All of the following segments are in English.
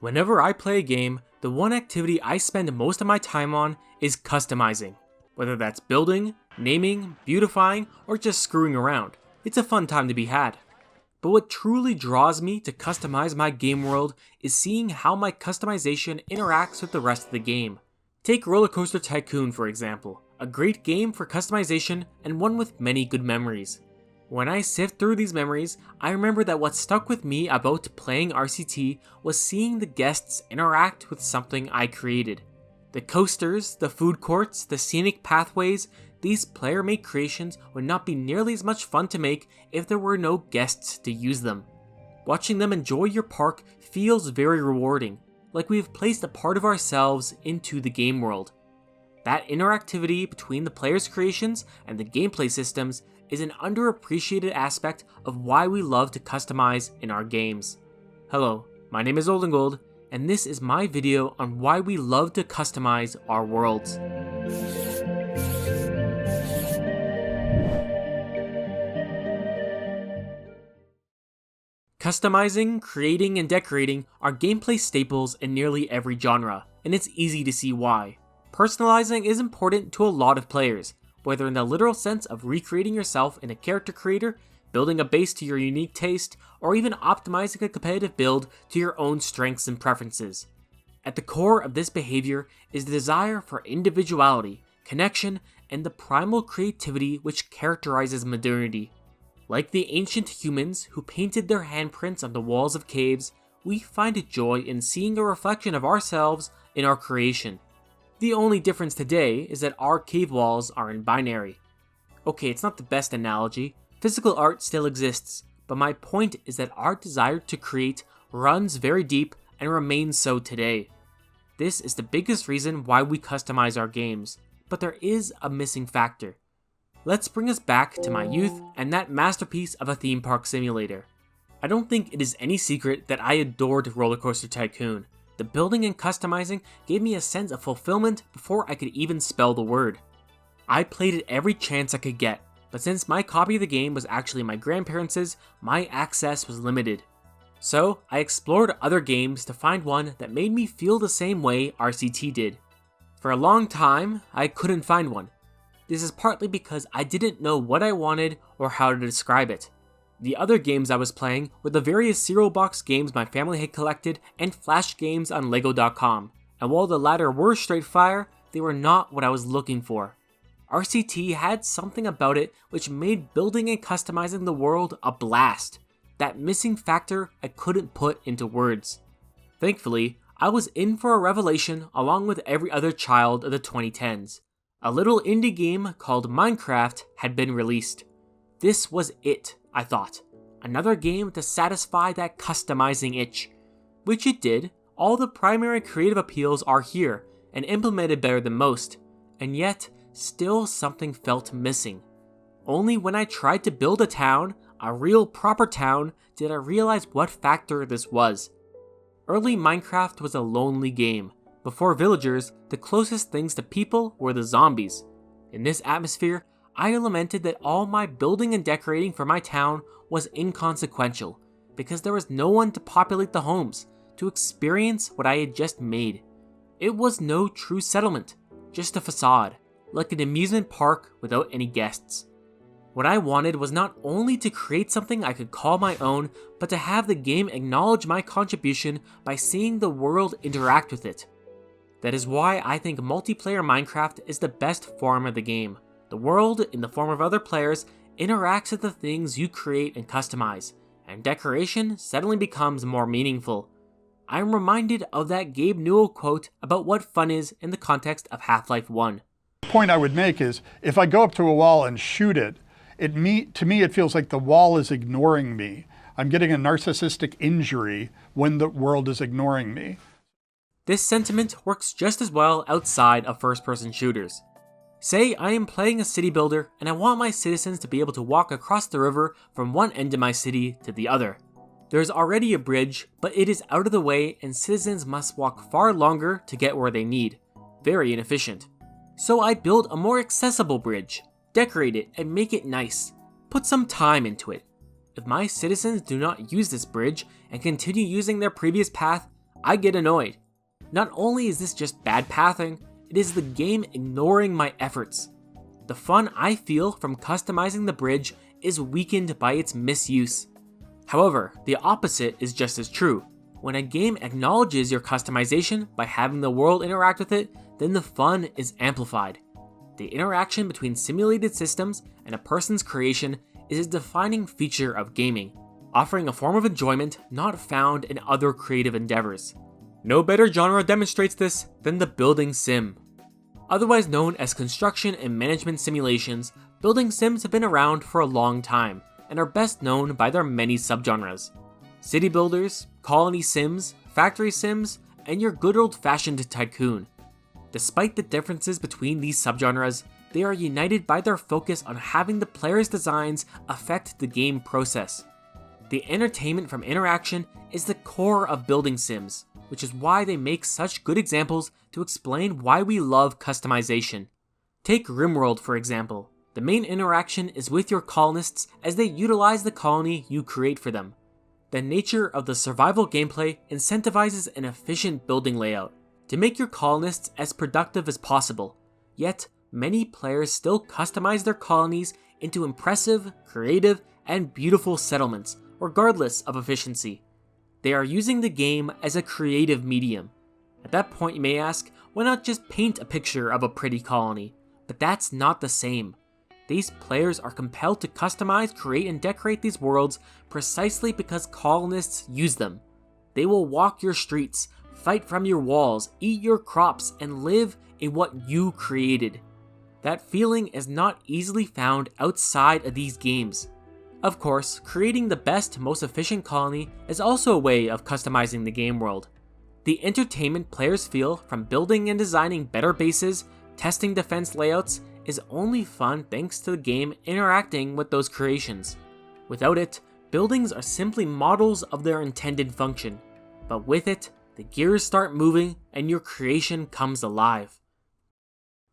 Whenever I play a game, the one activity I spend most of my time on is customizing. Whether that's building, naming, beautifying, or just screwing around, it's a fun time to be had. But what truly draws me to customize my game world is seeing how my customization interacts with the rest of the game. Take Roller Coaster Tycoon for example, a great game for customization and one with many good memories. When I sift through these memories, I remember that what stuck with me about playing RCT was seeing the guests interact with something I created. The coasters, the food courts, the scenic pathways, these player-made creations would not be nearly as much fun to make if there were no guests to use them. Watching them enjoy your park feels very rewarding, like we have placed a part of ourselves into the game world. That interactivity between the players' creations and the gameplay systems is an underappreciated aspect of why we love to customize in our games. Hello, my name is Oldengold, and this is my video on why we love to customize our worlds. Customizing, creating, and decorating are gameplay staples in nearly every genre, and it's easy to see why. Personalizing is important to a lot of players, whether in the literal sense of recreating yourself in a character creator, building a base to your unique taste, or even optimizing a competitive build to your own strengths and preferences. At the core of this behavior is the desire for individuality, connection, and the primal creativity which characterizes modernity. Like the ancient humans who painted their handprints on the walls of caves, we find joy in seeing a reflection of ourselves in our creation. The only difference today is that our cave walls are in binary. Okay, it's not the best analogy, physical art still exists, but my point is that our desire to create runs very deep and remains so today. This is the biggest reason why we customize our games, but there is a missing factor. Let's bring us back to my youth and that masterpiece of a theme park simulator. I don't think it is any secret that I adored Roller Coaster Tycoon. The building and customizing gave me a sense of fulfillment before I could even spell the word. I played it every chance I could get, but since my copy of the game was actually my grandparents', my access was limited. So I explored other games to find one that made me feel the same way RCT did. For a long time, I couldn't find one. This is partly because I didn't know what I wanted or how to describe it. The other games I was playing were the various cereal box games my family had collected and flash games on Lego.com, and while the latter were straight fire, they were not what I was looking for. RCT had something about it which made building and customizing the world a blast. That missing factor I couldn't put into words. Thankfully, I was in for a revelation along with every other child of the 2010s. A little indie game called Minecraft had been released. This was it, I thought. Another game to satisfy that customizing itch. Which it did. All the primary creative appeals are here and implemented better than most, and yet still something felt missing. Only when I tried to build a town, a real proper town, did I realize what factor this was. Early Minecraft was a lonely game. Before villagers, the closest things to people were the zombies. In this atmosphere, I lamented that all my building and decorating for my town was inconsequential, because there was no one to populate the homes, to experience what I had just made. It was no true settlement, just a facade, like an amusement park without any guests. What I wanted was not only to create something I could call my own, but to have the game acknowledge my contribution by seeing the world interact with it. That is why I think multiplayer Minecraft is the best form of the game. The world, in the form of other players, interacts with the things you create and customize, and decoration suddenly becomes more meaningful. I am reminded of that Gabe Newell quote about what fun is in the context of Half-Life 1. The point I would make is, if I go up to a wall and shoot it, to me it feels like the wall is ignoring me. I'm getting a narcissistic injury when the world is ignoring me. This sentiment works just as well outside of first-person shooters. Say I am playing a city builder and I want my citizens to be able to walk across the river from one end of my city to the other. There is already a bridge, but it is out of the way and citizens must walk far longer to get where they need. Very inefficient. So I build a more accessible bridge, decorate it and make it nice. Put some time into it. If my citizens do not use this bridge and continue using their previous path, I get annoyed. Not only is this just bad pathing, it is the game ignoring my efforts. The fun I feel from customizing the bridge is weakened by its misuse. However, the opposite is just as true. When a game acknowledges your customization by having the world interact with it, then the fun is amplified. The interaction between simulated systems and a person's creation is a defining feature of gaming, offering a form of enjoyment not found in other creative endeavors. No better genre demonstrates this than the building sim. Otherwise known as construction and management simulations, building sims have been around for a long time and are best known by their many subgenres. City builders, colony sims, factory sims, and your good old-fashioned tycoon. Despite the differences between these subgenres, they are united by their focus on having the player's designs affect the game process. The entertainment from interaction is the core of building sims, which is why they make such good examples to explain why we love customization. Take RimWorld for example. The main interaction is with your colonists as they utilize the colony you create for them. The nature of the survival gameplay incentivizes an efficient building layout to make your colonists as productive as possible, yet many players still customize their colonies into impressive, creative, and beautiful settlements, regardless of efficiency. They are using the game as a creative medium. At that point you may ask, why not just paint a picture of a pretty colony? But that's not the same. These players are compelled to customize, create, and decorate these worlds precisely because colonists use them. They will walk your streets, fight from your walls, eat your crops, and live in what you created. That feeling is not easily found outside of these games. Of course, creating the best, most efficient colony is also a way of customizing the game world. The entertainment players feel from building and designing better bases, testing defense layouts, is only fun thanks to the game interacting with those creations. Without it, buildings are simply models of their intended function, but with it, the gears start moving and your creation comes alive.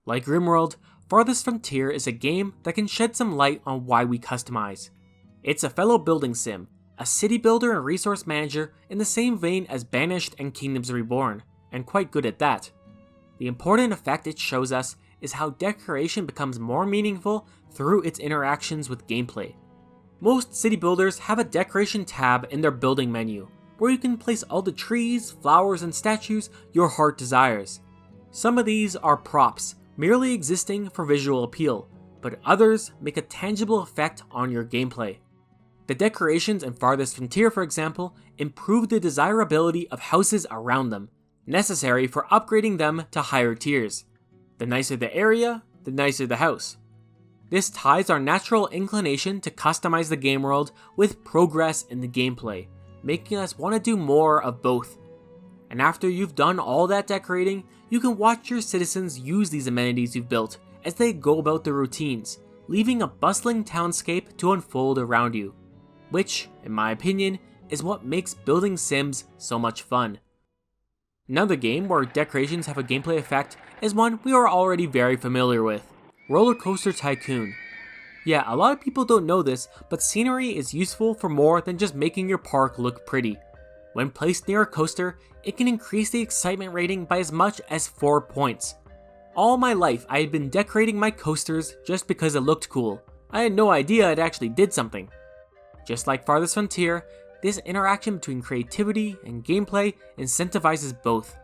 Like RimWorld, Farthest Frontier is a game that can shed some light on why we customize. It's a fellow building sim, a city builder and resource manager in the same vein as Banished and Kingdoms Reborn, and quite good at that. The important effect it shows us is how decoration becomes more meaningful through its interactions with gameplay. Most city builders have a decoration tab in their building menu, where you can place all the trees, flowers, and statues your heart desires. Some of these are props, merely existing for visual appeal, but others make a tangible effect on your gameplay. The decorations in Farthest Frontier, for example, improve the desirability of houses around them, necessary for upgrading them to higher tiers. The nicer the area, the nicer the house. This ties our natural inclination to customize the game world with progress in the gameplay, making us want to do more of both. And after you've done all that decorating, you can watch your citizens use these amenities you've built as they go about their routines, leaving a bustling townscape to unfold around you. Which, in my opinion, is what makes building sims so much fun. Another game where decorations have a gameplay effect is one we are already very familiar with, Roller Coaster Tycoon. Yeah, a lot of people don't know this, but scenery is useful for more than just making your park look pretty. When placed near a coaster, it can increase the excitement rating by as much as 4 points. All my life I had been decorating my coasters just because it looked cool. I had no idea it actually did something. Just like Farthest Frontier, this interaction between creativity and gameplay incentivizes both.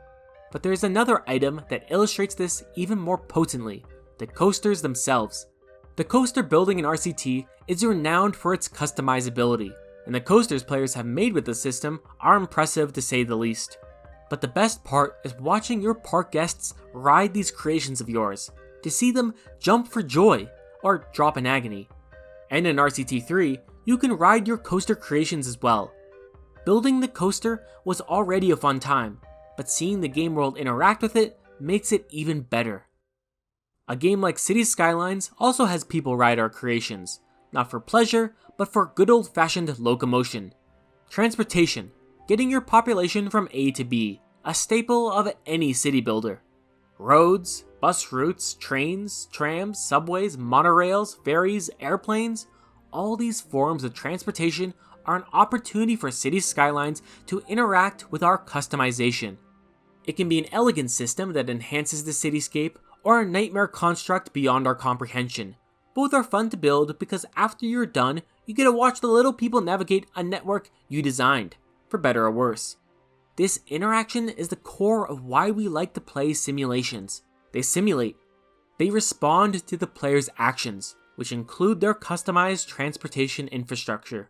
But there's another item that illustrates this even more potently, the coasters themselves. The coaster building in RCT is renowned for its customizability, and the coasters players have made with the system are impressive to say the least. But the best part is watching your park guests ride these creations of yours, to see them jump for joy, or drop in agony. And in RCT 3, you can ride your coaster creations as well. Building the coaster was already a fun time, but seeing the game world interact with it makes it even better. A game like Cities Skylines also has people ride our creations, not for pleasure, but for good old-fashioned locomotion. Transportation, getting your population from A to B, a staple of any city builder. Roads, bus routes, trains, trams, subways, monorails, ferries, airplanes, all these forms of transportation are an opportunity for city skylines to interact with our customization. It can be an elegant system that enhances the cityscape, or a nightmare construct beyond our comprehension. Both are fun to build because after you're done, you get to watch the little people navigate a network you designed, for better or worse. This interaction is the core of why we like to play simulations. They simulate. They respond to the player's actions, which include their customized transportation infrastructure.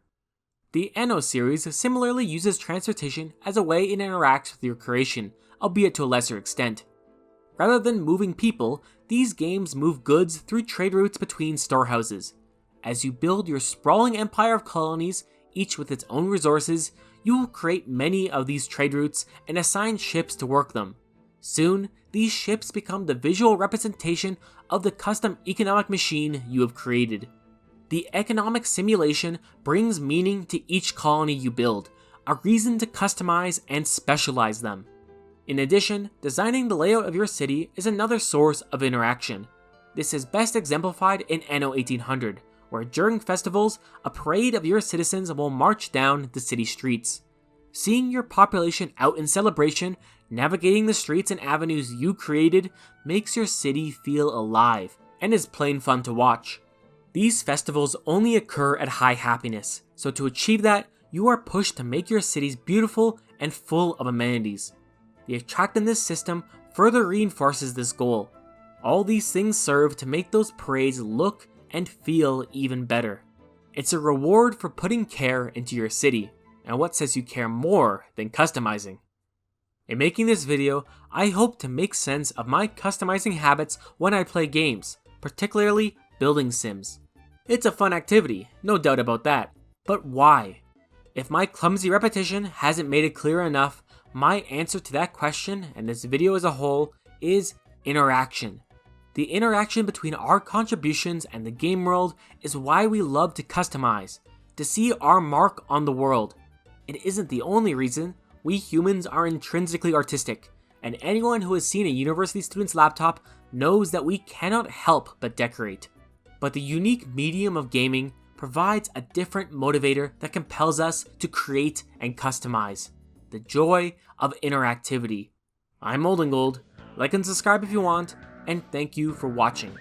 The Anno series similarly uses transportation as a way it interacts with your creation, albeit to a lesser extent. Rather than moving people, these games move goods through trade routes between storehouses. As you build your sprawling empire of colonies, each with its own resources, you will create many of these trade routes and assign ships to work them. Soon, these ships become the visual representation of the custom economic machine you have created. The economic simulation brings meaning to each colony you build, a reason to customize and specialize them. In addition, designing the layout of your city is another source of interaction. This is best exemplified in Anno 1800, where during festivals, a parade of your citizens will march down the city streets. Seeing your population out in celebration, navigating the streets and avenues you created, makes your city feel alive, and is plain fun to watch. These festivals only occur at high happiness, so to achieve that, you are pushed to make your cities beautiful and full of amenities. The attractiveness system further reinforces this goal. All these things serve to make those parades look and feel even better. It's a reward for putting care into your city, and what says you care more than customizing? In making this video, I hope to make sense of my customizing habits when I play games, particularly building sims. It's a fun activity, no doubt about that, but why? If my clumsy repetition hasn't made it clear enough, my answer to that question, and this video as a whole, is interaction. The interaction between our contributions and the game world is why we love to customize, to see our mark on the world. It isn't the only reason. We humans are intrinsically artistic, and anyone who has seen a university student's laptop knows that we cannot help but decorate. But the unique medium of gaming provides a different motivator that compels us to create and customize. The joy of interactivity. I'm Oldengold. Like and subscribe if you want, and thank you for watching.